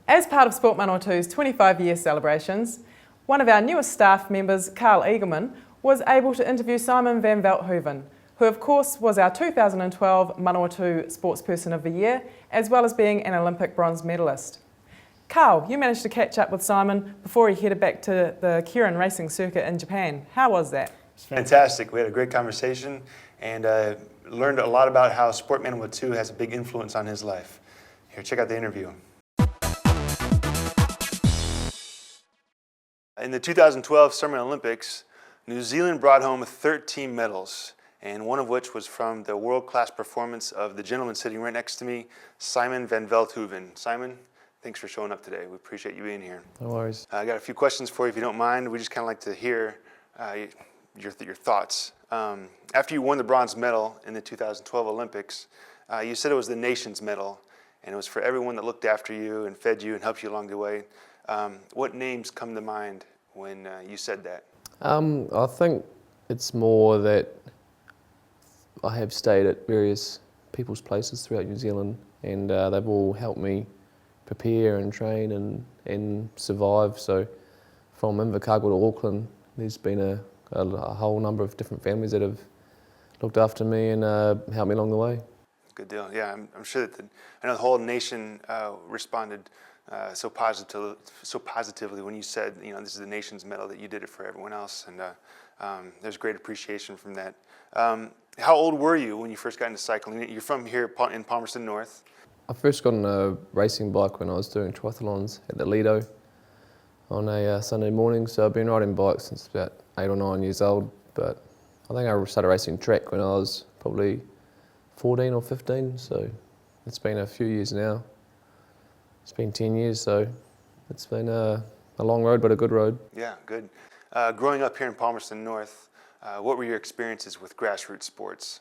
As part of Sport Manawatu's 25-year celebrations, one of our newest staff members, Carl Eagleman, was able to interview Simon van Velthooven, who of course was our 2012 Manawatu Sportsperson of the Year, as well as being an Olympic bronze medalist. Carl, you managed to catch up with Simon before he headed back to the Kirin racing circuit in Japan. How was that? It's fantastic. We had a great conversation and learned a lot about how Sport Manawatu has a big influence on his life. Here, check out the interview. In the 2012 Summer Olympics, New Zealand brought home 13 medals, and one of which was from the world-class performance of the gentleman sitting right next to me, Simon van Velthooven. Simon, thanks for showing up today. We appreciate you being here. No worries. I got a few questions for you if you don't mind. We just kind of like to hear your thoughts. After you won the bronze medal in the 2012 Olympics, you said it was the nation's medal, and it was for everyone that looked after you and fed you and helped you along the way. What names come to mind when you said that? I think it's more that I have stayed at various people's places throughout New Zealand, and they've all helped me prepare and train and survive. So from Invercargill to Auckland, there's been a whole number of different families that have looked after me and helped me along the way. Good deal. Yeah, I'm sure that I know the whole nation responded so positively when you said, you know, this is the nation's medal, that you did it for everyone else, and there's great appreciation from that. How old were you when you first got into cycling? You're from here in Palmerston North. I first got on a racing bike when I was doing triathlons at the Lido on a Sunday morning, so I've been riding bikes since about 8 or 9 years old, but I think I started racing track when I was probably 14 or 15, so it's been a few years now. It's been 10 years, so it's been a long road, but a good road. Yeah, good. Growing up here in Palmerston North, what were your experiences with grassroots sports?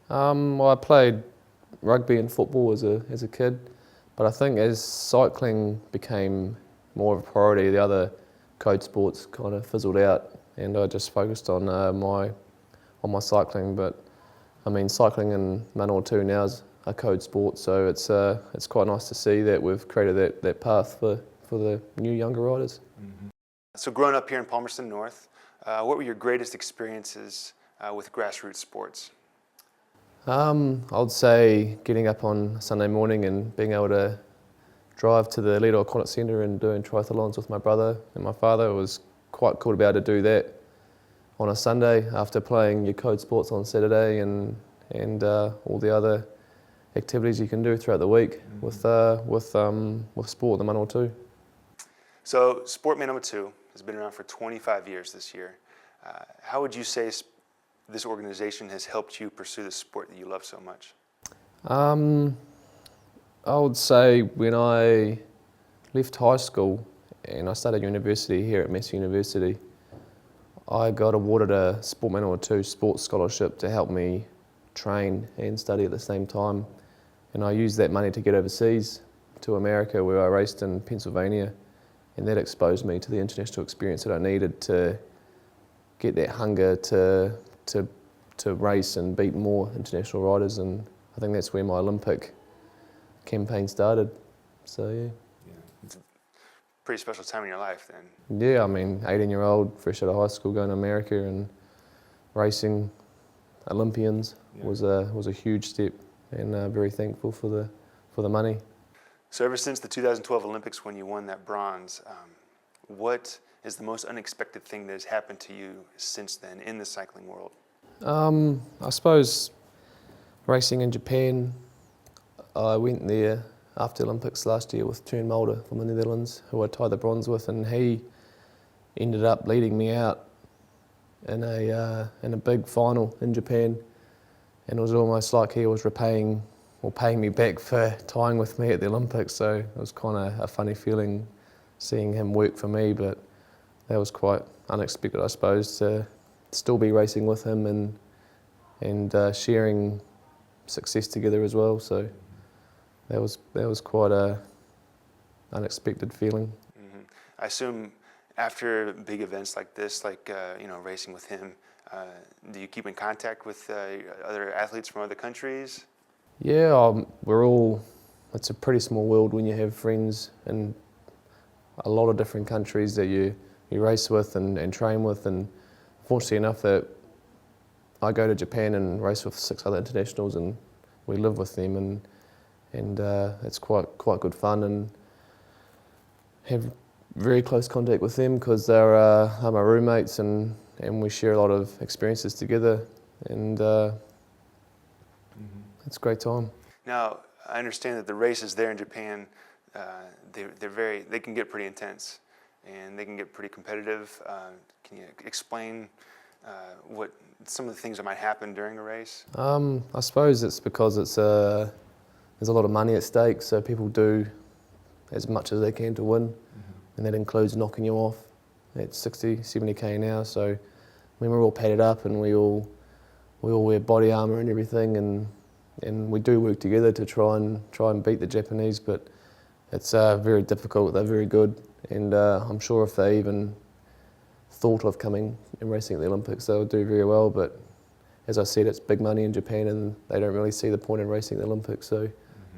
Well, I played rugby and football as a kid, but I think as cycling became more of a priority, the other code sports kind of fizzled out, and I just focused on my cycling. But I mean, cycling in Manawatu now is a code sport, so it's quite nice to see that we've created that path for the new younger riders. Mm-hmm. So growing up here in Palmerston North, what were your greatest experiences with grassroots sports? I'd say getting up on Sunday morning and being able to drive to the Lido Aquatic Centre and doing triathlons with my brother and my father. It was quite cool to be able to do that on a Sunday after playing your code sports on Saturday and all the other activities you can do throughout the week with sport in the Manawatu. So Sport Manawatu has been around for 25 years this year. How would you say this organization has helped you pursue the sport that you love so much? I would say when I left high school and I started university here at Massey University, I got awarded a Sport Manawatu sports scholarship to help me train and study at the same time. And I used that money to get overseas to America, where I raced in Pennsylvania, and that exposed me to the international experience that I needed to get that hunger to race and beat more international riders. And I think that's where my Olympic campaign started. So yeah. It's a pretty special time in your life then. Yeah, I mean, 18-year-old, fresh out of high school, going to America and racing Olympians was a huge step, and very thankful for the money. So ever since the 2012 Olympics, when you won that bronze, what is the most unexpected thing that has happened to you since then in the cycling world? I suppose racing in Japan. I went there after Olympics last year with Tern Mulder from the Netherlands, who I tied the bronze with, and he ended up leading me out in a big final in Japan, and it was almost like he was paying me back for tying with me at the Olympics. So it was kind of a funny feeling seeing him work for me, but that was quite unexpected, I suppose, to still be racing with him and sharing success together as well. So that was quite a unexpected feeling. Mm-hmm. I assume after big events like this, like racing with him, do you keep in contact with other athletes from other countries? Yeah, we're all it's a pretty small world when you have friends in a lot of different countries that you race with and train with. And fortunately enough that I go to Japan and race with 6 other internationals, and we live with them, and it's quite good fun, and have very close contact with them because they're my roommates, and we share a lot of experiences together, and it's a great time. Now, I understand that the races there in Japan, they can get pretty intense, and they can get pretty competitive. Can you explain what some of the things that might happen during a race? I suppose it's because there's a lot of money at stake, so people do as much as they can to win, and that includes knocking you off at 60, 70k an hour. So when we're all padded up and we all wear body armour and everything, and we do work together to try and beat the Japanese, but it's very difficult. They're very good, and I'm sure if they even thought of coming and racing at the Olympics, they would do very well. But as I said, it's big money in Japan, and they don't really see the point in racing at the Olympics, so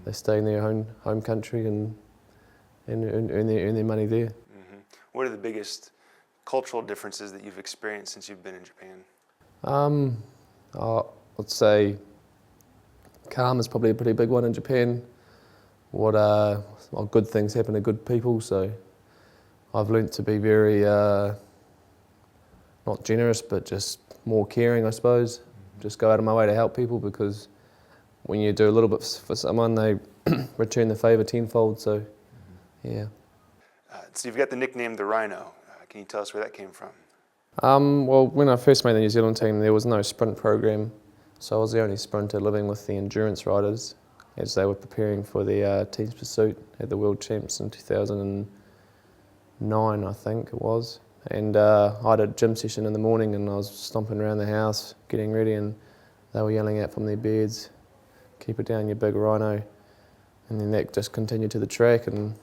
they stay in their home country and earn their money there. What are the biggest cultural differences that you've experienced since you've been in Japan? I'd say calm is probably a pretty big one in Japan. What good things happen to good people, so I've learnt to be very not generous, but just more caring, I suppose. Just go out of my way to help people, because when you do a little bit for someone, they return the favour tenfold. So, yeah. So you've got the nickname the Rhino. Can you tell us where that came from? Well, when I first made the New Zealand team, there was no sprint program, so I was the only sprinter living with the endurance riders as they were preparing for their team's pursuit at the World Champs in 2009, I think it was. And I had a gym session in the morning, and I was stomping around the house getting ready, and they were yelling out from their beds, "Keep it down, you big rhino." And then that just continued to the track, and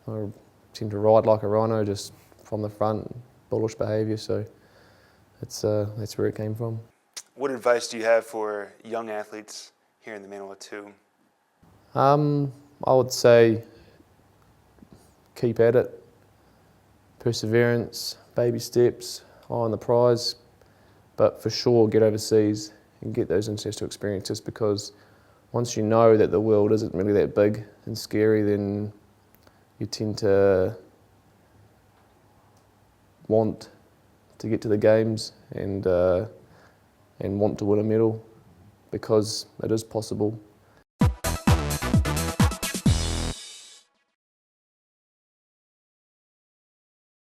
I seemed to ride like a rhino, just from the front, bullish behaviour. So that's where it came from. What advice do you have for young athletes here in the Manawatu? I would say keep at it, perseverance, baby steps, eye on the prize, but for sure get overseas and get those international experiences, because once you know that the world isn't really that big and scary, then you tend to want to get to the games and want to win a medal, because it is possible.